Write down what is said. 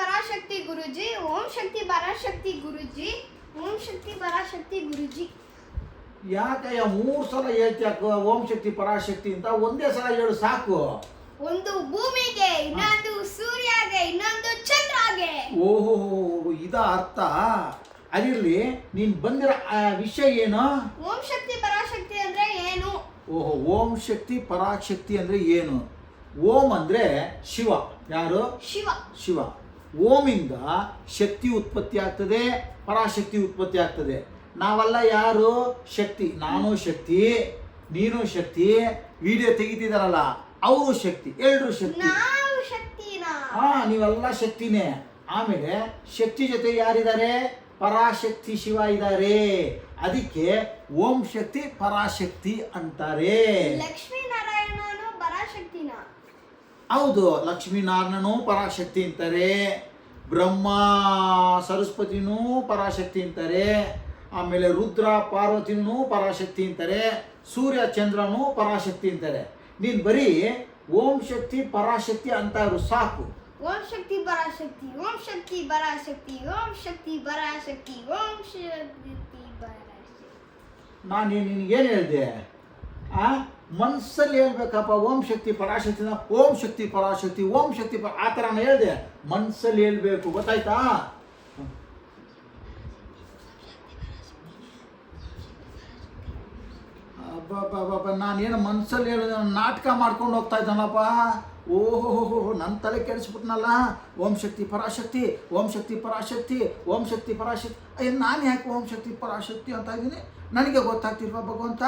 ಪರಾಶಕ್ತಿ ಗುರುಜಿ. ಓಂ ಶಕ್ತಿ ಪರಾಶಕ್ತಿ ಗುರುಜಿ. ಓಂ ಶಕ್ತಿ ಪರಾಶಕ್ತಿ ಗುರುಜಿ. ಯಾಕಯ್ಯ 3 ಸಲ ಹೇಳ್ತ್ಯಾಕ ಓಂ ಶಕ್ತಿ ಪರಾಶಕ್ತಿ ಅಂತ? ಒಂದೇ ಸಲ ಹೇಳು ಸಾಕು. ಒಂದು ಭೂಮಿಗೆ, ಇನ್ನೊಂದು ಸೂರ್ಯಗೆ, ಇನ್ನೊಂದು ಚಂದ್ರಗೆ. ಓಹೋ, ಇದ ಅರ್ಥ. ಅದಿರ್ಲಿ, ನೀನ್ ಬಂದಿರೋ ವಿಷಯ ಏನು? ಓಂ ಶಕ್ತಿ ಪರಾಶಕ್ತಿ ಅಂದ್ರೆ ಏನು? ಓಹೋ, ಓಂ ಶಕ್ತಿ ಪರಾಶಕ್ತಿ ಅಂದ್ರೆ ಏನು? ಓಂ ಅಂದ್ರೆ ಶಿವ. ಯಾರು? ಶಿವ. ಶಿವ. ಓಮಿಂದ ಶಕ್ತಿ ಉತ್ಪತ್ತಿ ಆಗ್ತದೆ, ಪರಾಶಕ್ತಿ ಉತ್ಪತ್ತಿ ಆಗ್ತದೆ. ನಾವೆಲ್ಲ ಯಾರು? ಶಕ್ತಿ. ನಾನು ಶಕ್ತಿ, ನೀನು ಶಕ್ತಿ, ವಿಡಿಯೋ ತೆಗಿತಿದಾರಲ್ಲ ಅವರು ಶಕ್ತಿ, ಎಲ್ರು ಶಕ್ತಿ. ನಾವು ಶಕ್ತಿನಾ? ನೀವೆಲ್ಲ ಶಕ್ತಿನೇ. ಆಮೇಲೆ ಶಕ್ತಿ ಜೊತೆ ಯಾರಿದ್ದಾರೆ? ಪರಾಶಕ್ತಿ ಶಿವ ಇದ್ದಾರೆ. ಅದಕ್ಕೆ ಓಂ ಶಕ್ತಿ ಪರಾಶಕ್ತಿ ಅಂತಾರೆ. ಲಕ್ಷ್ಮೀನಾರಾಯಣನು ಪರಾಶಕ್ತಿನ? ಹೌದು, ಲಕ್ಷ್ಮೀನಾರಾಯಣನು ಪರಾಶಕ್ತಿ ಅಂತಾರೆ. ಬ್ರಹ್ಮ ಸರಸ್ವತಿನೂ ಪರಾಶಕ್ತಿ ಅಂತಾರೆ. ಆಮೇಲೆ ರುದ್ರ ಪಾರ್ವತಿನೂ ಪರಾಶಕ್ತಿ ಅಂತಾರೆ. ಸೂರ್ಯ ಚಂದ್ರನೂ ಪರಾಶಕ್ತಿ ಅಂತಾರೆ. ನೀನು ಬರೀ ಓಂ ಶಕ್ತಿ ಪರಾಶಕ್ತಿ ಅಂತ ಸಾಕು. ಓಂ ಶಕ್ತಿ ಪರಾಶಕ್ತಿ, ಓಂ ಶಕ್ತಿ ಪರಾಶಕ್ತಿ, ಓಂ ಶಕ್ತಿ ಪರಾಶಕ್ತಿ, ಓಂ ಶಕ್ತಿ ಪರಾಶಕ್ತಿ. ನಾನು ನಿನಗೇನು ಹೇಳಿದೆ? ಮನಸ್ಸಲ್ಲಿ ಹೇಳ್ಬೇಕಪ್ಪ ಓಂ ಶಕ್ತಿ ಪರಾಶಕ್ತಿನ. ಓಂ ಶಕ್ತಿ ಪರಾಶಕ್ತಿ, ಓಂ ಶಕ್ತಿ ಆ ಥರ ನಾನು ಹೇಳಿದೆ. ಮನಸ್ಸಲ್ಲಿ ಹೇಳ್ಬೇಕು, ಗೊತ್ತಾಯ್ತಾ? ನಾನೇನು ಮನಸ್ಸಲ್ಲಿ ಹೇಳಿದ ನಾಟಕ ಮಾಡ್ಕೊಂಡು ಹೋಗ್ತಾ ಇದ್ದಾನಪ್ಪ. ಓಹೋ, ನನ್ನ ತಲೆ ಕೆಡಿಸ್ಬಿಟ್ನಲ್ಲ. ಓಂ ಶಕ್ತಿ ಪರಾಶಕ್ತಿ, ಓಂ ಶಕ್ತಿ ಪರಾಶಕ್ತಿ, ಓಂ ಶಕ್ತಿ ಪರಾಶಕ್ತಿ. ನಾನು ಯಾಕೆ ಓಂ ಶಕ್ತಿ ಪರಾಶಕ್ತಿ ಅಂತ ಇದ್ದೀನಿ? ನನಗೆ ಗೊತ್ತಾಗ್ತಿಲ್ವಾ ಭಗವಂತ?